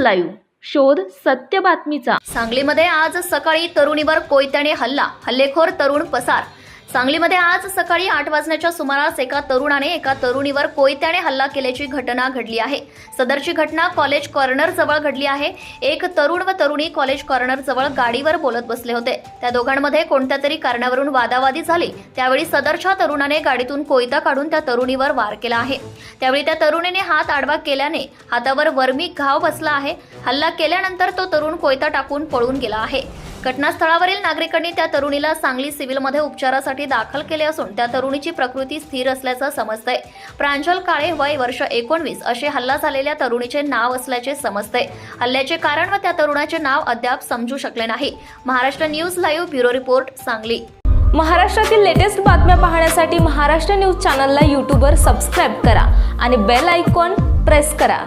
Live, शोध सत्य बातमीचा। सांगलीमध्ये आज सकाळी तरुणीवर कोयत्याने हल्ला, हल्लेखोर तरुण पसार। सांगलीमध्ये आज सकाळी 8 वाजण्याच्या सुमारास एका तरुणाने एका तरुणीवर कोयत्याने हल्ला केल्याची घटना घडली आहे। सदरची घटना कॉलेज कॉर्नर जवळ घडली आहे। एक तरुण व तरुणी कॉलेज कॉर्नर जवळ गाडीवर बोलत बसले होते। त्या दोघांमध्ये कोणत्या तरी कारणावरून वादावादी झाली। त्यावेळी सदरच्या तरुणाने गाडीतून कोयता काढून त्या तरुणीवर वार केला आहे। त्यावेळी त्या तरुणीने हात आडवा केल्याने हातावर वर्मी घाव बसला आहे। हल्ला केल्यानंतर तो तरुण कोयता टाकून पळून गेला आहे। घटनास्थळावरील नागरिकांनी त्या तरुणीला सांगली सिव्हिलमध्ये उपचारासाठी दाखल केले असून त्या तरुणीची प्रकृती स्थिर असल्याचं समजतंय। प्रांजल काळे, वय वर्ष 19 असे हल्ला झालेल्या तरुणीचे नाव असल्याचे समजतंय। हल्ल्याचे कारण व त्या तरुणाचे नाव अद्याप समजू शकले नाही। Maharashtra news live bureau report, Sangli. महाराष्ट्रातील लेटेस्ट बातम्या पाहण्यासाठी महाराष्ट्र न्यूज चॅनलला यूट्यूबवर सबस्क्राईब करा आणि बेल आयकॉन प्रेस करा।